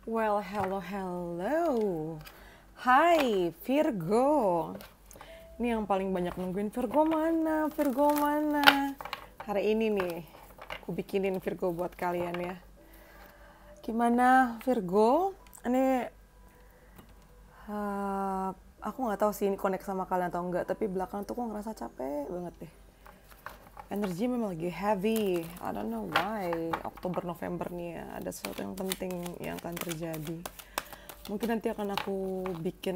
Well, hello, hello. Hai, Virgo. Ini yang paling banyak nungguin Virgo mana? Virgo mana? Hari ini nih, aku bikinin Virgo buat kalian ya. Gimana Virgo? Ini aku nggak tahu sih ini connect sama kalian atau enggak, tapi belakang tuh aku ngerasa capek banget deh. Energi memang lagi heavy. I don't know why. Oktober November nih ya, ada sesuatu yang penting yang akan terjadi. Mungkin nanti akan aku bikin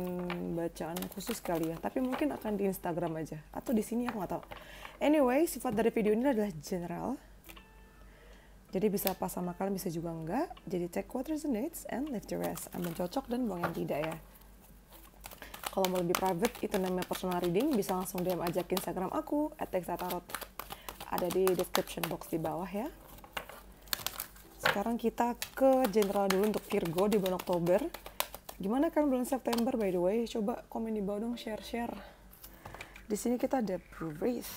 bacaan khusus kali ya, tapi mungkin akan di Instagram aja atau di sini aku nggak tahu. Anyway, sifat dari video ini adalah general. Jadi bisa pas sama kalian, bisa juga enggak. Jadi take what resonates and leave the rest. Ambil cocok dan buang yang tidak ya. Kalau mau lebih private, itu namanya personal reading, bisa langsung DM aja ke Instagram aku @texatarot. Ada di description box di bawah ya. Sekarang kita ke general dulu untuk Virgo di bulan Oktober. Gimana kan bulan September by the way? Coba komen di bawah dong, share. Di sini kita ada breathe.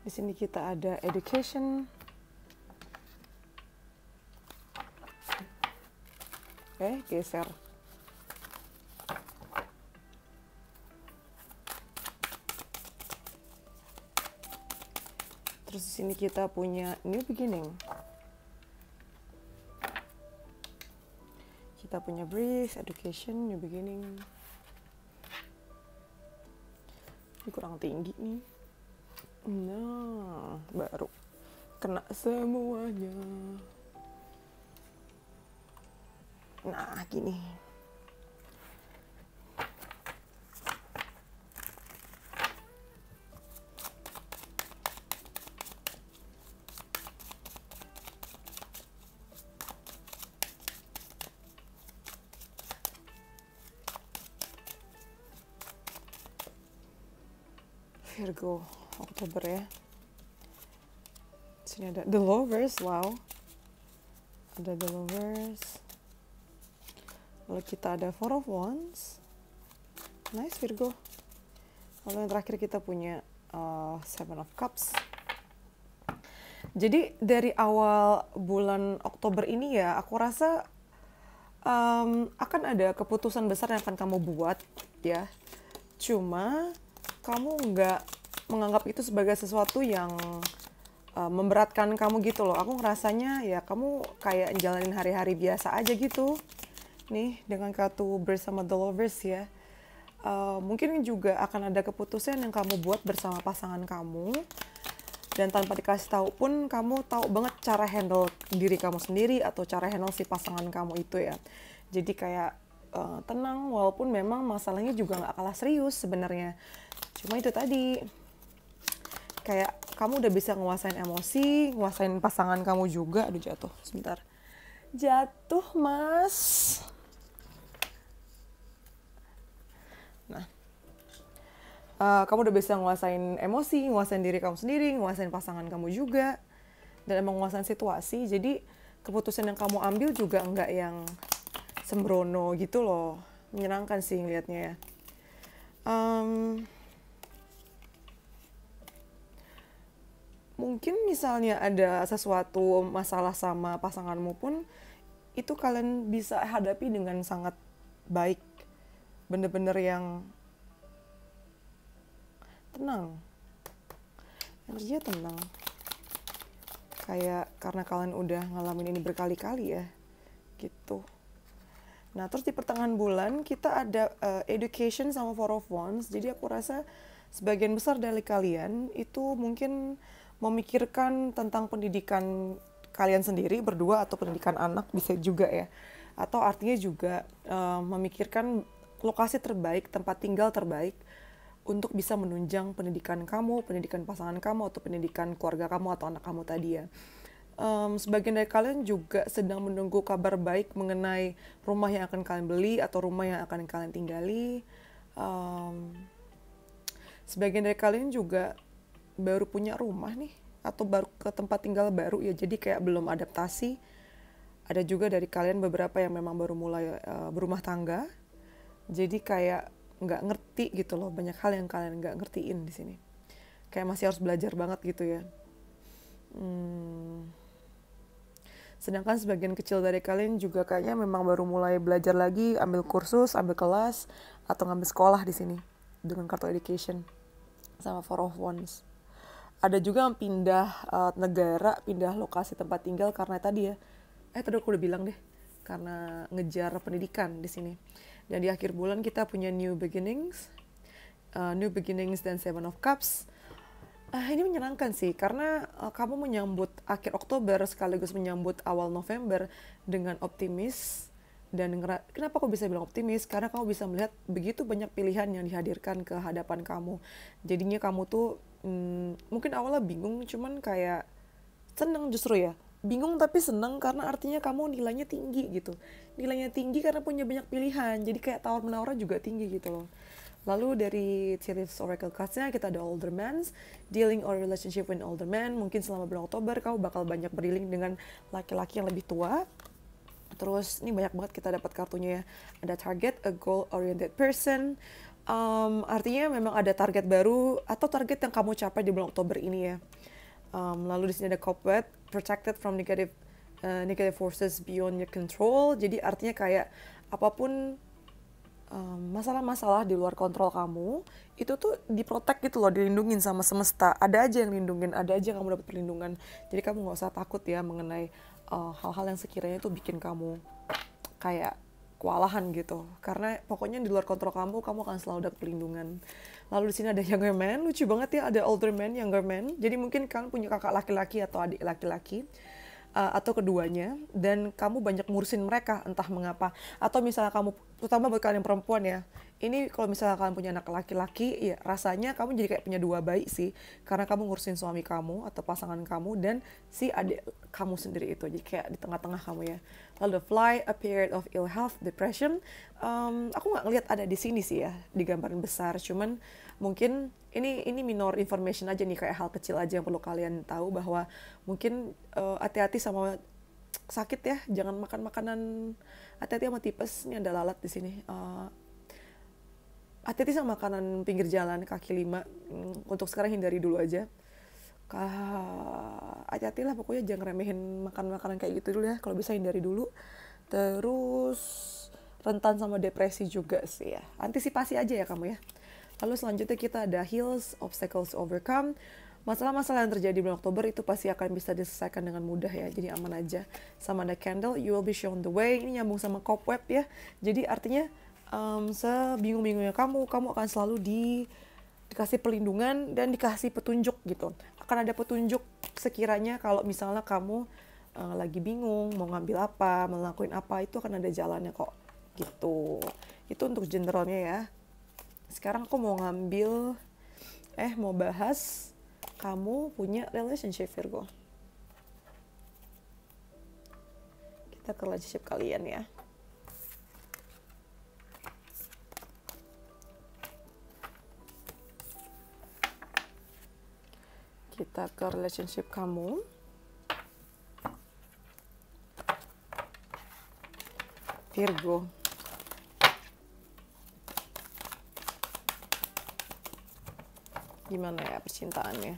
Di sini kita ada education. Oke, geser. Terus di sini kita punya new beginning. Kita punya breathe, education, new beginning. Ini kurang tinggi nih. Nah, baru kena semuanya. Nah, gini. Virgo, Oktober ya. Sini ada The Lovers, wow. Ada The Lovers. Lalu kita ada Four of Wands. Nice Virgo. Lalu yang terakhir kita punya Seven of Cups. Jadi dari awal bulan Oktober ini ya, aku rasa akan ada keputusan besar yang akan kamu buat ya. Cuma kamu nggak menganggap itu sebagai sesuatu yang memberatkan kamu gitu loh. Aku ngerasanya ya kamu kayak jalanin hari-hari biasa aja gitu. Nih dengan kartu bersama The Lovers ya. Mungkin juga akan ada keputusan yang kamu buat bersama pasangan kamu. Dan tanpa dikasih tahu pun kamu tahu banget cara handle diri kamu sendiri atau cara handle si pasangan kamu itu ya. Jadi kayak tenang walaupun memang masalahnya juga nggak kalah serius sebenarnya. Cuma itu tadi, kayak kamu udah bisa nguasain emosi, nguasain pasangan kamu juga. Aduh jatuh, sebentar. Jatuh mas. Nah, kamu udah bisa nguasain emosi, nguasain diri kamu sendiri, nguasain pasangan kamu juga. Dan emang nguasain situasi, jadi keputusan yang kamu ambil juga nggak yang sembrono gitu loh. Menyenangkan sih ngeliatnya ya. Mungkin misalnya ada sesuatu masalah sama pasanganmu pun, itu kalian bisa hadapi dengan sangat baik. Bener-bener yang tenang. Energinya tenang. Kayak karena kalian udah ngalamin ini berkali-kali ya. Gitu. Nah, terus di pertengahan bulan kita ada education sama Four of Wands. Jadi aku rasa sebagian besar dari kalian itu mungkin memikirkan tentang pendidikan kalian sendiri berdua atau pendidikan anak bisa juga ya. Atau artinya juga memikirkan lokasi terbaik, tempat tinggal terbaik untuk bisa menunjang pendidikan kamu, pendidikan pasangan kamu, atau pendidikan keluarga kamu atau anak kamu tadi ya. Sebagian dari kalian juga sedang menunggu kabar baik mengenai rumah yang akan kalian beli atau rumah yang akan kalian tinggali. Sebagian dari kalian juga baru punya rumah nih atau baru ke tempat tinggal baru ya, jadi kayak belum adaptasi. Ada juga dari kalian beberapa yang memang baru mulai berumah tangga, jadi kayak nggak ngerti gitu loh, banyak hal yang kalian nggak ngertiin di sini, kayak masih harus belajar banget gitu ya. Sedangkan sebagian kecil dari kalian juga kayaknya memang baru mulai belajar lagi, ambil kursus, ambil kelas, atau ngambil sekolah di sini dengan kartu education sama Four of Wands. Ada juga yang pindah negara, pindah lokasi tempat tinggal karena tadi ya. Tadi aku udah bilang deh, karena ngejar pendidikan di sini. Dan di akhir bulan kita punya new beginnings dan Seven of Cups. Ini menyenangkan sih, karena kamu menyambut akhir Oktober sekaligus menyambut awal November dengan optimis. Dan kenapa aku bisa bilang optimis? Karena kamu bisa melihat begitu banyak pilihan yang dihadirkan ke hadapan kamu. Jadinya kamu tuh mungkin awalnya bingung, cuman kayak seneng justru ya. Bingung tapi seneng karena artinya kamu nilainya tinggi gitu. Nilainya tinggi karena punya banyak pilihan. Jadi kayak tawar-menawar juga tinggi gitu loh. Lalu dari Tea Leaves Oracle Cards-nya kita ada Older Man, dealing or relationship with older man. Mungkin selama bulan Oktober kamu bakal banyak berdealing dengan laki-laki yang lebih tua. Terus ini banyak banget kita dapat kartunya ya. Ada target, a goal-oriented person. Artinya memang ada target baru atau target yang kamu capai di bulan Oktober ini ya. Lalu di sini ada cobweb, protected from negative forces beyond your control. Jadi artinya kayak apapun masalah-masalah di luar kontrol kamu itu tuh diprotek gitu loh, dilindungin sama semesta. Ada aja yang lindungin, ada aja yang kamu dapat perlindungan. Jadi kamu nggak usah takut ya mengenai hal-hal yang sekiranya itu bikin kamu kayak kewalahan gitu, karena pokoknya di luar kontrol kamu akan selalu dapat perlindungan. Lalu di sini ada younger man, lucu banget ya, ada older man, younger man. Jadi mungkin kalian punya kakak laki-laki atau adik laki-laki, atau keduanya, dan kamu banyak ngurusin mereka entah mengapa. Atau misalnya kamu, terutama buat kalian perempuan ya, ini kalau misalnya kalian punya anak laki-laki, ya rasanya kamu jadi kayak punya dua bayi sih, karena kamu ngurusin suami kamu atau pasangan kamu dan si adik kamu sendiri itu, jadi kayak di tengah-tengah kamu ya. Lalu the fly, a period of ill health, depression. Aku nggak ngeliat ada di sini sih ya, di gambaran besar, cuman mungkin ini minor information aja nih, kayak hal kecil aja yang perlu kalian tahu, bahwa mungkin hati-hati sama sakit ya, jangan makan makanan, hati-hati sama tipes, ini ada lalat di sini. Hati-hati sama makanan pinggir jalan, kaki lima, untuk sekarang hindari dulu aja. Hati-hati lah pokoknya, jangan remehin makan makanan kayak gitu dulu ya, kalau bisa hindari dulu. Terus rentan sama depresi juga sih ya, antisipasi aja ya kamu ya. Lalu selanjutnya kita ada heals, obstacles to overcome. Masalah-masalah yang terjadi bulan Oktober itu pasti akan bisa diselesaikan dengan mudah ya, jadi aman aja. Sama ada candle, you will be shown the way. Ini nyambung sama cobweb ya, jadi artinya sebingung-bingungnya kamu akan selalu dikasih perlindungan dan dikasih petunjuk gitu. Akan ada petunjuk sekiranya kalau misalnya kamu lagi bingung mau ngambil apa, mau ngelakuin apa, itu akan ada jalannya kok gitu. Itu untuk generalnya ya. Sekarang aku mau bahas kamu punya relationship Virgo. Kita ke relationship kalian ya. Kita ke relationship kamu. Virgo. Gimana ya percintaannya?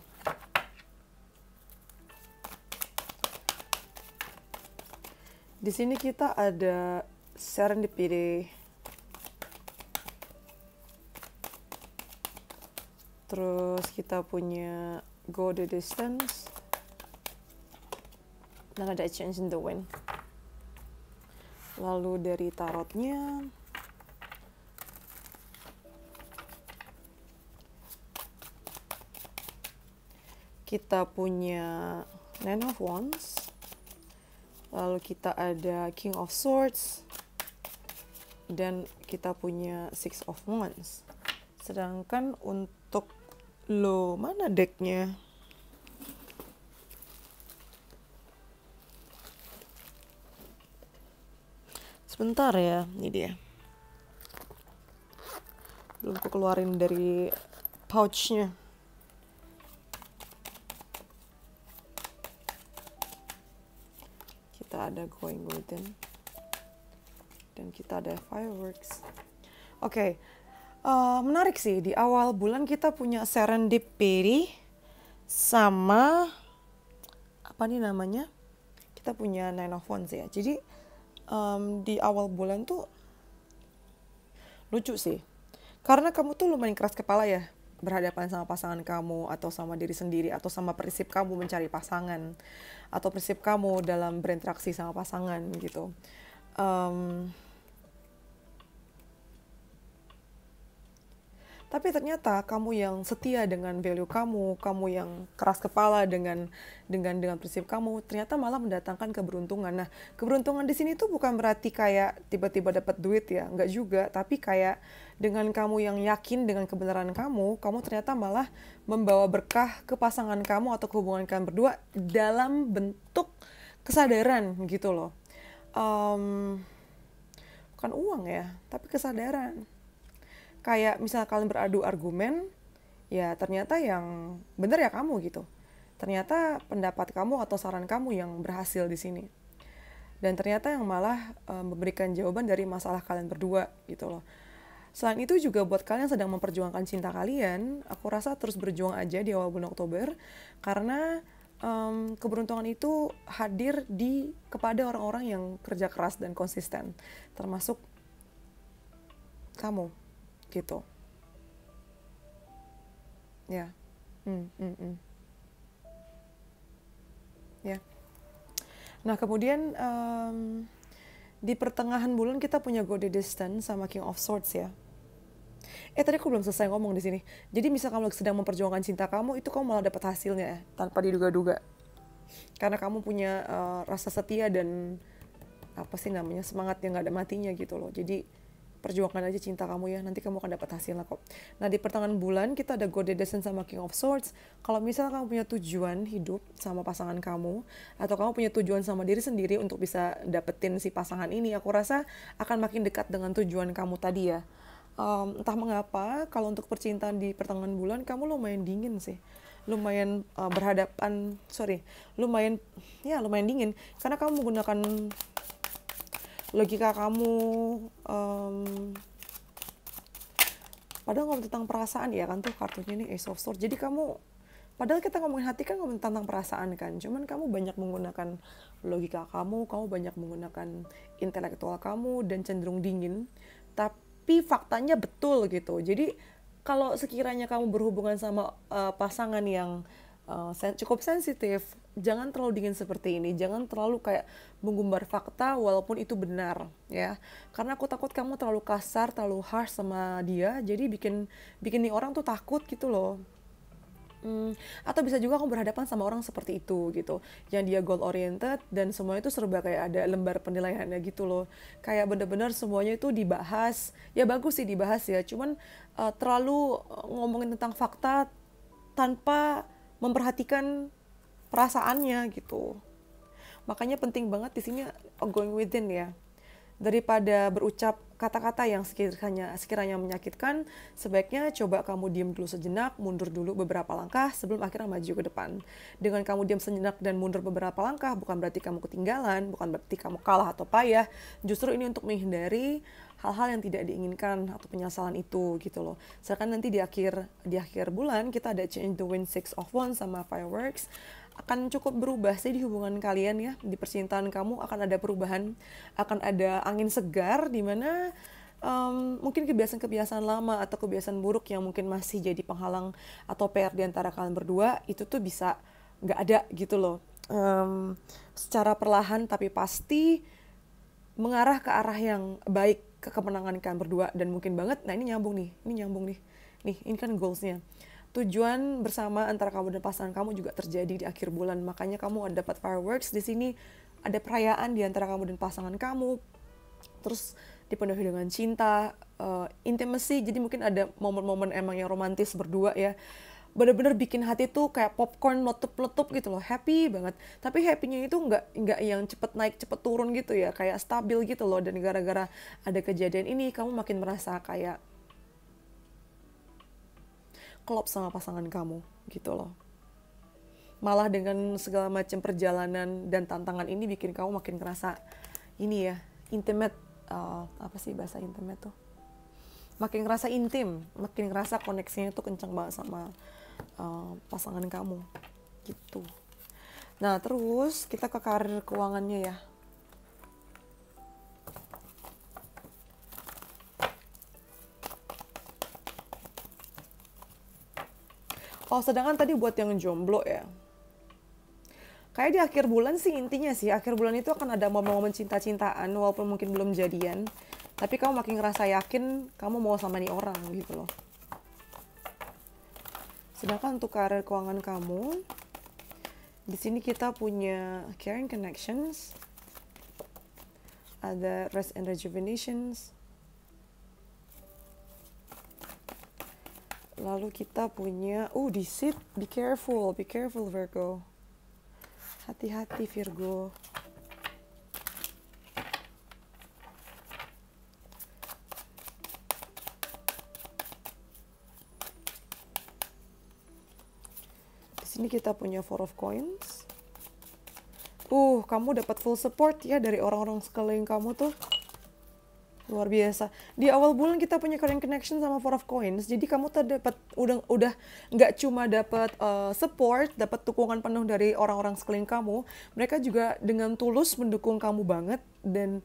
Di sini kita ada serendipity. Terus kita punya go the distance. Dan ada change in the wind. Lalu dari tarotnya kita punya Nine of Wands. Lalu kita ada King of Swords. Dan kita punya Six of Wands. Sedangkan untuk lo, mana decknya? Sebentar ya, ini dia. Belum aku keluarin dari pouchnya. kita ada going within, dan kita ada fireworks. Oke, menarik sih, di awal bulan kita punya serendipity sama apa nih namanya, kita punya nine of wands ya. Jadi di awal bulan tuh lucu sih, karena kamu tuh lumayan keras kepala ya berhadapan sama pasangan kamu, atau sama diri sendiri, atau sama prinsip kamu mencari pasangan, atau prinsip kamu dalam berinteraksi sama pasangan gitu. Tapi ternyata kamu yang setia dengan value kamu, kamu yang keras kepala dengan prinsip kamu, ternyata malah mendatangkan keberuntungan. Nah, keberuntungan di sini tuh bukan berarti kayak tiba-tiba dapat duit ya, enggak juga. Tapi kayak dengan kamu yang yakin dengan kebenaran kamu ternyata malah membawa berkah ke pasangan kamu atau ke hubungan kalian berdua dalam bentuk kesadaran gitu loh. Bukan uang ya, tapi kesadaran. Kayak misalnya kalian beradu argumen, ya ternyata yang benar ya kamu gitu. Ternyata pendapat kamu atau saran kamu yang berhasil di sini. Dan ternyata yang malah memberikan jawaban dari masalah kalian berdua gitu loh. Selain itu juga buat kalian yang sedang memperjuangkan cinta kalian, aku rasa terus berjuang aja di awal bulan Oktober. Karena keberuntungan itu hadir kepada orang-orang yang kerja keras dan konsisten. Termasuk kamu. Gitu ya. Ya. Nah kemudian di pertengahan bulan kita punya God the Distance sama King of Swords ya. Tadi aku belum selesai ngomong di sini. Jadi misal kamu sedang memperjuangkan cinta kamu, itu kamu malah dapat hasilnya ya, tanpa diduga-duga. Karena kamu punya rasa setia dan apa sih namanya, semangat yang gak ada matinya gitu loh. Jadi perjuangkan aja cinta kamu ya, nanti kamu akan dapat hasilnya kok. Nah di pertengahan bulan kita ada God the Distance sama King of Swords. Kalau misalnya kamu punya tujuan hidup sama pasangan kamu, atau kamu punya tujuan sama diri sendiri untuk bisa dapetin si pasangan ini, aku rasa akan makin dekat dengan tujuan kamu tadi ya. Entah mengapa kalau untuk percintaan di pertengahan bulan kamu lumayan dingin sih, lumayan lumayan dingin karena kamu menggunakan logika kamu. Padahal ngomong tentang perasaan ya kan tuh kartunya nih, Ace of Swords. Jadi kamu, padahal kita ngomongin hati kan ngomongin tentang perasaan kan, cuman kamu banyak menggunakan logika kamu banyak menggunakan intelektual kamu dan cenderung dingin, tapi faktanya betul gitu. Jadi kalau sekiranya kamu berhubungan sama pasangan yang cukup sensitif, jangan terlalu dingin seperti ini, jangan terlalu kayak menggumbar fakta walaupun itu benar ya, karena aku takut kamu terlalu kasar, terlalu harsh sama dia, jadi bikin nih orang tuh takut gitu loh. Atau bisa juga kamu berhadapan sama orang seperti itu gitu, yang dia goal oriented dan semuanya itu serba kayak ada lembar penilaiannya gitu loh, kayak bener-bener semuanya itu dibahas, ya bagus sih dibahas ya, cuman terlalu ngomongin tentang fakta tanpa memperhatikan perasaannya gitu. Makanya penting banget di sini going within ya. Daripada berucap kata-kata yang sekiranya menyakitkan, sebaiknya coba kamu diam dulu sejenak, mundur dulu beberapa langkah sebelum akhirnya maju ke depan. Dengan kamu diam sejenak dan mundur beberapa langkah, bukan berarti kamu ketinggalan, bukan berarti kamu kalah atau payah. Justru ini untuk menghindari hal-hal yang tidak diinginkan atau penyesalan itu gitu loh. Sedangkan nanti di akhir bulan kita ada Change the Wind, Six of Wands sama Fireworks. Akan cukup berubah sih di hubungan kalian ya. Di percintaan kamu akan ada perubahan, akan ada angin segar di mana mungkin kebiasaan-kebiasaan lama atau kebiasaan buruk yang mungkin masih jadi penghalang atau PR di antara kalian berdua itu tuh bisa nggak ada gitu loh. Secara perlahan tapi pasti mengarah ke arah yang baik, ke kemenangan kalian berdua, dan mungkin banget, nah ini nyambung nih, ini kan goalsnya. Tujuan bersama antara kamu dan pasangan kamu juga terjadi di akhir bulan, makanya kamu ada dapat fireworks di sini, ada perayaan di antara kamu dan pasangan kamu, terus dipenuhi dengan cinta, intimacy, jadi mungkin ada momen-momen emang yang romantis berdua ya, bener-bener bikin hati tuh kayak popcorn meletup-letup gitu loh, happy banget. Tapi happy-nya itu nggak yang cepet naik cepet turun gitu ya, kayak stabil gitu loh. Dan gara-gara ada kejadian ini kamu makin merasa kayak klop sama pasangan kamu gitu loh. Malah dengan segala macam perjalanan dan tantangan ini bikin kamu makin ngerasa ini ya, intimate. Apa sih bahasa intimate tuh? Makin ngerasa intim, makin ngerasa koneksinya tuh kencang banget sama pasangan kamu gitu. Nah terus kita ke karir keuangannya ya. Oh sedangkan tadi buat yang jomblo ya, kayak di akhir bulan sih intinya sih, akhir bulan itu akan ada momen-momen cinta-cintaan walaupun mungkin belum jadian, tapi kamu makin ngerasa yakin kamu mau sama nih orang gitu loh. Sedangkan untuk karir keuangan kamu, di sini kita punya caring connections, ada rest and rejuvenations, lalu kita punya deceit, be careful Virgo. Hati-hati Virgo. Di sini kita punya Four of Coins. Kamu dapat full support ya dari orang-orang sekeliling kamu tuh. Luar biasa. Di awal bulan kita punya current connection sama Four of Coins. Jadi kamu tuh dapat udah nggak cuma dapat support, dapat dukungan penuh dari orang-orang sekeliling kamu. Mereka juga dengan tulus mendukung kamu banget, dan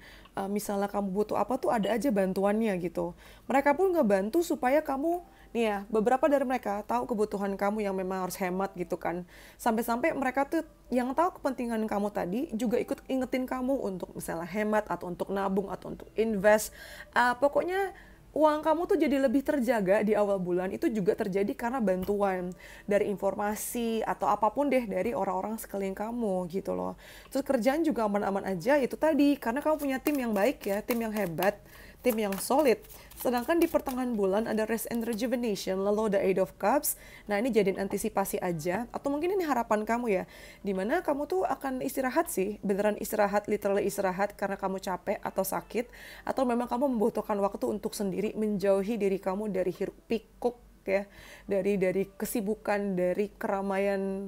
misalnya kamu butuh apa tuh ada aja bantuannya gitu. Mereka pun ngebantu supaya kamu nih ya, beberapa dari mereka tahu kebutuhan kamu yang memang harus hemat gitu kan. Sampai-sampai mereka tuh yang tahu kepentingan kamu tadi juga ikut ingetin kamu untuk misalnya hemat atau untuk nabung atau untuk invest. Pokoknya uang kamu tuh jadi lebih terjaga di awal bulan itu juga terjadi karena bantuan dari informasi atau apapun deh dari orang-orang sekeliling kamu gitu loh. Terus kerjaan juga aman-aman aja itu tadi karena kamu punya tim yang baik ya, tim yang hebat, tim yang solid. Sedangkan di pertengahan bulan ada rest and rejuvenation, lalu ada Eight of Cups. Nah ini jadiin antisipasi aja, atau mungkin ini harapan kamu ya, dimana kamu tuh akan istirahat sih, beneran istirahat, literally istirahat karena kamu capek atau sakit, atau memang kamu membutuhkan waktu untuk sendiri menjauhi diri kamu dari hiruk pikuk ya, dari kesibukan, dari keramaian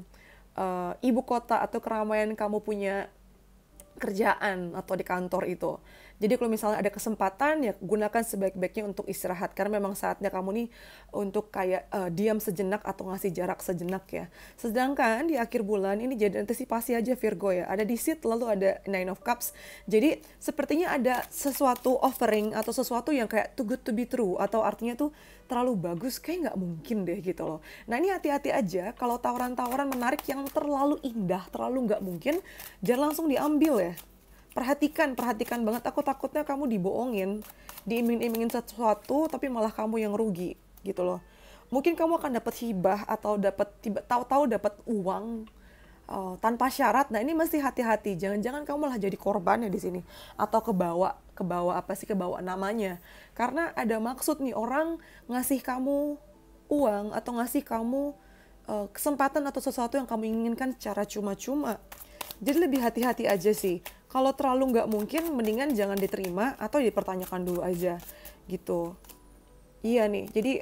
ibu kota atau keramaian kamu punya kerjaan atau di kantor itu. Jadi kalau misalnya ada kesempatan ya gunakan sebaik-baiknya untuk istirahat karena memang saatnya kamu nih untuk kayak diam sejenak atau ngasih jarak sejenak ya. Sedangkan di akhir bulan ini jadi antisipasi aja Virgo ya. Ada deceit lalu ada Nine of Cups. Jadi sepertinya ada sesuatu offering atau sesuatu yang kayak too good to be true atau artinya tuh terlalu bagus kayak nggak mungkin deh gitu loh. Nah ini hati-hati aja kalau tawaran-tawaran menarik yang terlalu indah, terlalu nggak mungkin, jangan langsung diambil ya. Perhatikan banget, aku takutnya kamu dibohongin, diiming-imingin sesuatu, tapi malah kamu yang rugi, gitu loh. Mungkin kamu akan dapat hibah atau tahu-tahu dapat uang tanpa syarat. Nah ini mesti hati-hati, jangan-jangan kamu malah jadi korbannya di sini, atau kebawa namanya. Karena ada maksud nih orang ngasih kamu uang atau ngasih kamu kesempatan atau sesuatu yang kamu inginkan secara cuma-cuma. Jadi lebih hati-hati aja sih. Kalau terlalu nggak mungkin, mendingan jangan diterima atau dipertanyakan dulu aja gitu. Iya nih, jadi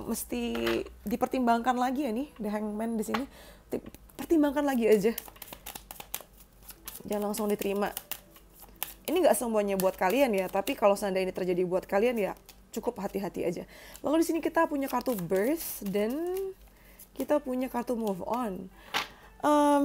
mesti dipertimbangkan lagi ya nih, The Hangman di sini. Pertimbangkan lagi aja. Jangan langsung diterima. Ini nggak semuanya buat kalian ya, tapi kalau seandainya ini terjadi buat kalian ya cukup hati-hati aja. Lalu di sini kita punya kartu Birth dan kita punya kartu Move On.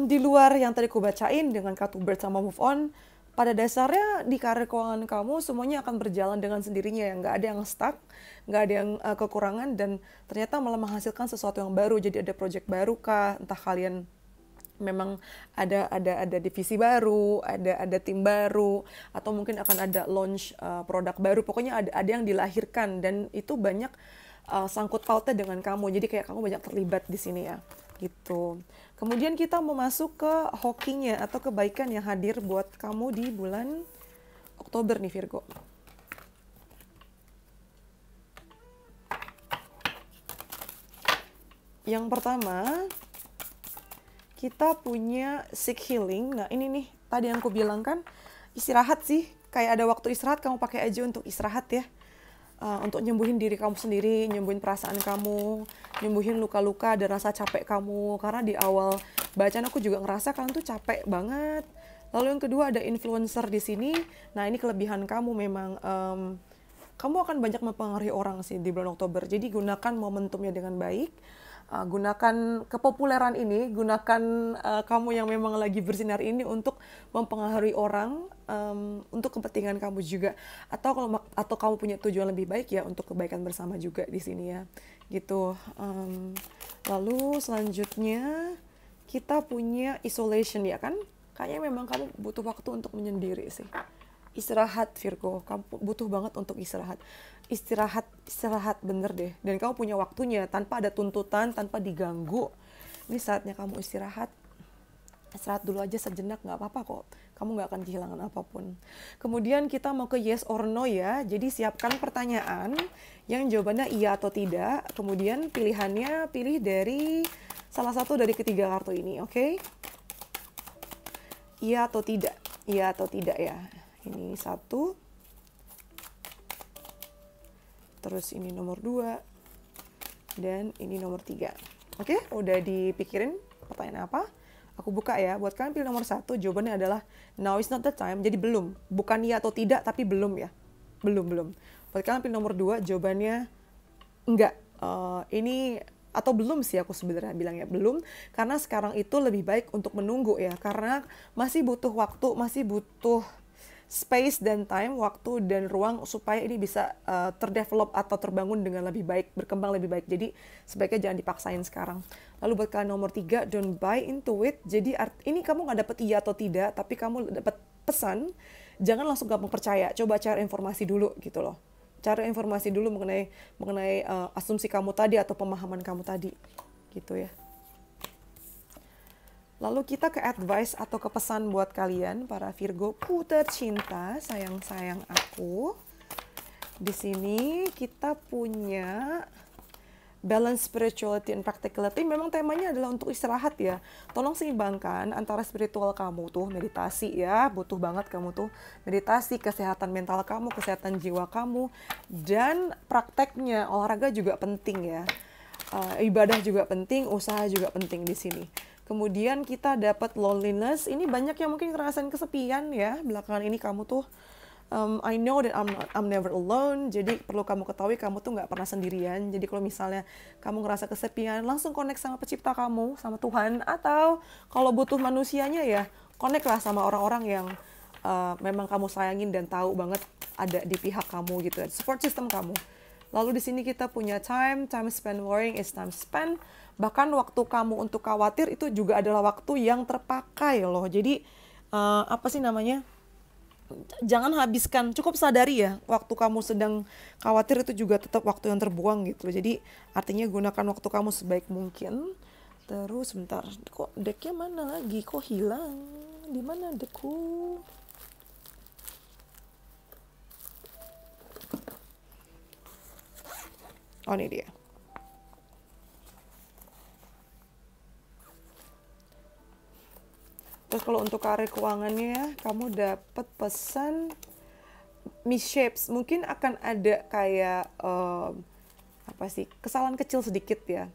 Di luar yang tadi aku bacain dengan kartu Birth sama Move On, pada dasarnya di karir keuangan kamu semuanya akan berjalan dengan sendirinya ya, nggak ada yang stuck, nggak ada yang kekurangan, dan ternyata malah menghasilkan sesuatu yang baru. Jadi ada project baru kah, entah kalian memang ada divisi baru, ada tim baru, atau mungkin akan ada launch produk baru. Pokoknya ada yang dilahirkan dan itu banyak sangkut pautnya dengan kamu. Jadi kayak kamu banyak terlibat di sini ya, gitu. Kemudian kita mau masuk ke hokinya atau kebaikan yang hadir buat kamu di bulan Oktober nih Virgo. Yang pertama, kita punya seek healing. Nah ini nih, tadi yang aku bilang kan, istirahat sih. Kayak ada waktu istirahat, kamu pakai aja untuk istirahat ya. untuk nyembuhin diri kamu sendiri, nyembuhin perasaan kamu, nyembuhin luka-luka dan rasa capek kamu. Karena di awal bacaan aku juga ngerasa kalian tuh capek banget. Lalu yang kedua ada influencer di sini. Nah ini kelebihan kamu memang, kamu akan banyak mempengaruhi orang sih di bulan Oktober. Jadi gunakan momentumnya dengan baik. Gunakan kepopuleran ini, gunakan kamu yang memang lagi bersinar ini untuk mempengaruhi orang, untuk kepentingan kamu juga. Atau kamu punya tujuan lebih baik ya untuk kebaikan bersama juga di sini ya. Gitu. Lalu selanjutnya kita punya isolation ya kan? Kayaknya memang kamu butuh waktu untuk menyendiri sih. Istirahat Virgo, kamu butuh banget untuk istirahat. Istirahat bener deh. Dan kamu punya waktunya tanpa ada tuntutan, tanpa diganggu. Ini saatnya kamu istirahat. Istirahat dulu aja sejenak, nggak apa-apa kok. Kamu nggak akan kehilangan apapun. Kemudian kita mau ke yes or no ya. Jadi siapkan pertanyaan yang jawabannya iya atau tidak. Kemudian pilihannya pilih dari salah satu dari ketiga kartu ini, oke? Iya atau tidak? Iya atau tidak ya. Ini 1, terus ini nomor 2, dan ini nomor 3. Oke, udah dipikirin pertanyaan apa? Aku buka ya, buat kalian pilih nomor 1, jawabannya adalah now is not the time, jadi belum. Bukan iya atau tidak, tapi belum ya. Belum. Buat kalian pilih nomor 2, jawabannya enggak. Ini atau belum sih aku sebenarnya bilangnya belum, karena sekarang itu lebih baik untuk menunggu ya, karena masih butuh waktu, masih butuh space dan time, waktu dan ruang supaya ini bisa terdevelop atau terbangun dengan lebih baik, berkembang lebih baik. Jadi sebaiknya jangan dipaksain sekarang. Lalu buat kalian nomor 3, don't buy into it. Jadi ini kamu nggak dapet iya atau tidak, tapi kamu dapet pesan. Jangan langsung gampang percaya. Coba cari informasi dulu gitu loh. Cari informasi dulu mengenai asumsi kamu tadi atau pemahaman kamu tadi, gitu ya. Lalu kita ke advice atau ke pesan buat kalian para Virgoku tercinta, sayang-sayang aku. Di sini kita punya balance spirituality and practicality. Memang temanya adalah untuk istirahat ya. Tolong seimbangkan antara spiritual kamu tuh, meditasi ya, butuh banget kamu tuh meditasi, kesehatan mental kamu, kesehatan jiwa kamu, dan prakteknya olahraga juga penting ya. Ibadah juga penting, usaha juga penting di sini. Kemudian kita dapat loneliness. Ini banyak yang mungkin ngerasain kesepian ya. Belakangan ini kamu tuh, I know that I'm never alone. Jadi perlu kamu ketahui kamu tuh nggak pernah sendirian. Jadi kalau misalnya kamu ngerasa kesepian, langsung connect sama pencipta kamu, sama Tuhan. Atau kalau butuh manusianya ya, connect lah sama orang-orang yang memang kamu sayangin dan tahu banget ada di pihak kamu gitu. Support system kamu. Lalu di sini kita punya time spent worrying is time spent. Bahkan waktu kamu untuk khawatir itu juga adalah waktu yang terpakai loh. Jadi apa sih namanya? Jangan habiskan, cukup sadari ya, waktu kamu sedang khawatir itu juga tetap waktu yang terbuang gitu. Jadi artinya gunakan waktu kamu sebaik mungkin. Terus bentar, kok decknya mana lagi? Kok hilang? Di mana deckku? Oh ini dia. Terus kalau untuk karir keuangannya, kamu dapat pesan misshapes. Mungkin akan ada kayak kesalahan kecil sedikit ya.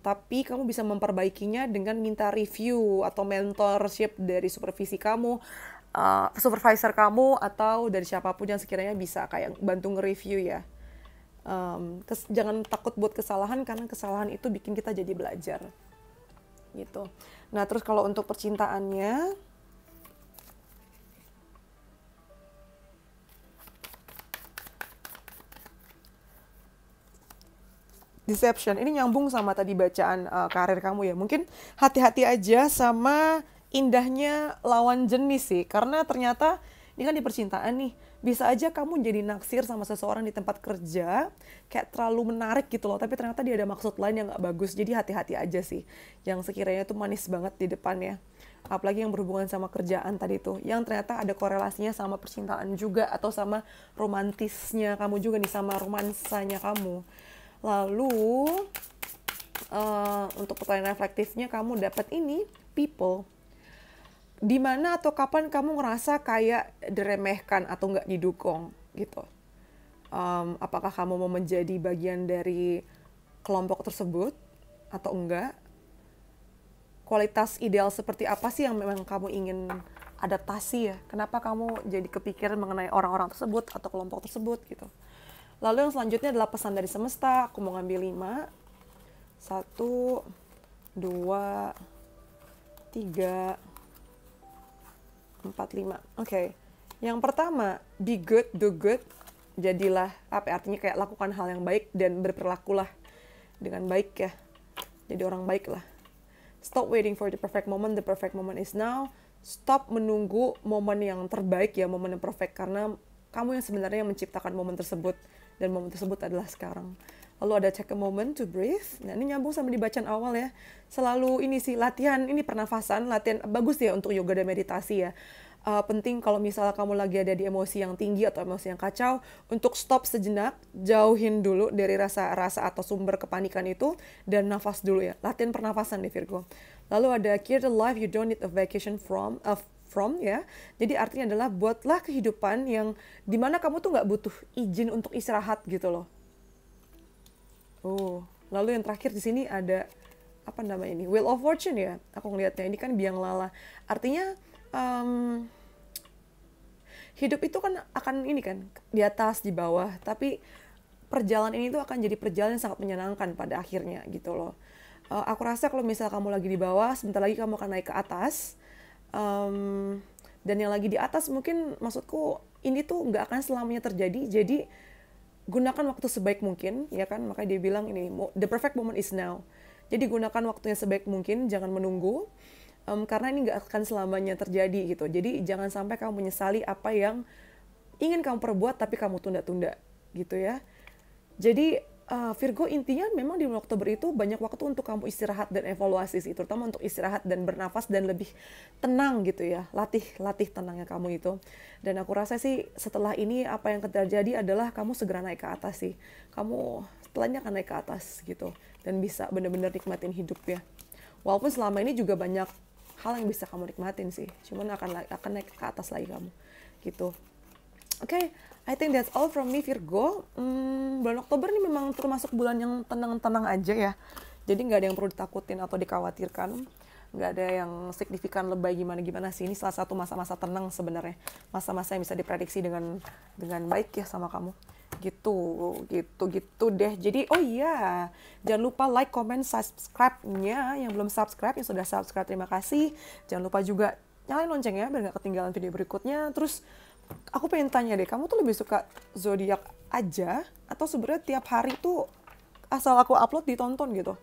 Tapi kamu bisa memperbaikinya dengan minta review atau mentorship dari supervisor kamu atau dari siapapun yang sekiranya bisa kayak bantu nge-review ya. Jangan takut buat kesalahan, karena kesalahan itu bikin kita jadi belajar. Gitu. Nah, terus kalau untuk percintaannya, deception. Ini nyambung sama tadi bacaan karir kamu ya. Mungkin hati-hati aja sama indahnya lawan jenis sih. Karena ternyata ini kan di percintaan nih. Bisa aja kamu jadi naksir sama seseorang di tempat kerja, kayak terlalu menarik gitu loh, tapi ternyata dia ada maksud lain yang gak bagus. Jadi hati-hati aja sih, yang sekiranya tuh manis banget di depannya. Apalagi yang berhubungan sama kerjaan tadi tuh, yang ternyata ada korelasinya sama percintaan juga, atau sama romantisnya kamu juga nih, sama romansanya kamu. Lalu, untuk pertanyaan reflektifnya, kamu dapat ini, people. Di mana atau kapan kamu ngerasa kayak diremehkan atau nggak didukung gitu. Apakah kamu mau menjadi bagian dari kelompok tersebut atau enggak? Kualitas ideal seperti apa sih yang memang kamu ingin adaptasi ya? Kenapa kamu jadi kepikiran mengenai orang-orang tersebut atau kelompok tersebut gitu? Lalu yang selanjutnya adalah pesan dari semesta. Aku mau ngambil 5. 1, 2, 3, 4, 5. Oke. Yang pertama, be good, do good. Jadilah, artinya kayak lakukan hal yang baik dan berperilakulah dengan baik ya. Jadi orang baik lah. Stop waiting for the perfect moment is now. Stop menunggu momen yang terbaik ya, momen yang perfect. Karena kamu yang sebenarnya menciptakan momen tersebut. Dan momen tersebut adalah sekarang. Lalu ada take a moment to breathe. Nah ini nyambung sama di bacaan awal ya. Selalu ini sih latihan, ini pernafasan, latihan bagus ya untuk yoga dan meditasi ya. Penting kalau misalnya kamu lagi ada di emosi yang tinggi atau emosi yang kacau, untuk stop sejenak, jauhin dulu dari rasa-rasa atau sumber kepanikan itu, dan nafas dulu ya. Latihan pernafasan nih Virgo. Lalu ada create a life you don't need a vacation from ya. Jadi artinya adalah buatlah kehidupan yang dimana kamu tuh nggak butuh izin untuk istirahat gitu loh. Lalu yang terakhir di sini ada apa namanya ini? Wheel of Fortune ya. Aku ngelihatnya ini kan biang lala. Artinya hidup itu kan akan ini kan di atas, di bawah, tapi perjalanan ini tuh akan jadi perjalanan yang sangat menyenangkan pada akhirnya gitu loh. Aku rasa kalau misal kamu lagi di bawah, sebentar lagi kamu akan naik ke atas. Dan yang lagi di atas mungkin maksudku ini tuh nggak akan selamanya terjadi. Jadi gunakan waktu sebaik mungkin, ya kan? Makanya dia bilang ini, the perfect moment is now. Jadi gunakan waktunya sebaik mungkin, jangan menunggu. Karena ini nggak akan selamanya terjadi gitu. Jadi jangan sampai kamu menyesali apa yang ingin kamu perbuat tapi kamu tunda-tunda gitu ya. Jadi Virgo intinya memang di bulan Oktober itu banyak waktu untuk kamu istirahat dan evaluasi sih, terutama untuk istirahat dan bernafas dan lebih tenang gitu ya. Latih tenangnya kamu itu. Dan aku rasa sih setelah ini apa yang terjadi adalah kamu segera naik ke atas sih. Kamu setelahnya akan naik ke atas gitu dan bisa benar-benar nikmatin hidup ya. Walaupun selama ini juga banyak hal yang bisa kamu nikmatin sih, cuman akan naik ke atas lagi kamu, gitu. Oke, I think that's all from me Virgo. Bulan Oktober ini memang termasuk bulan yang tenang-tenang aja ya, jadi nggak ada yang perlu ditakutin atau dikhawatirkan, nggak ada yang signifikan lebay gimana-gimana sih. Ini salah satu masa-masa tenang sebenarnya, masa-masa yang bisa diprediksi dengan baik ya sama kamu. Gitu deh. Jadi jangan lupa like, comment, subscribe-nya. Yang belum subscribe, yang sudah subscribe terima kasih. Jangan lupa juga nyalain loncengnya biar gak ketinggalan video berikutnya. Terus aku pengen tanya deh, kamu tuh lebih suka zodiak aja atau sebenarnya tiap hari tuh asal aku upload ditonton gitu?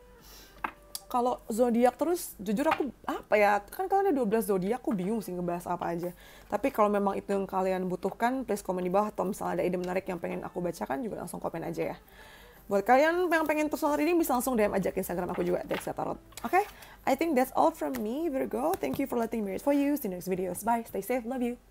Kalau zodiak terus, jujur aku kan kalian ada 12 zodiak, aku bingung sih ngebahas apa aja. Tapi kalau memang itu yang kalian butuhkan, please komen di bawah, atau misalnya ada ide menarik yang pengen aku bacakan juga langsung komen aja ya. Buat kalian yang pengen personal reading bisa langsung DM aja ke Instagram aku juga, Dexa Tarot. Okay? I think that's all from me, Virgo. Thank you for letting me read for you. See you next videos. Bye. Stay safe. Love you.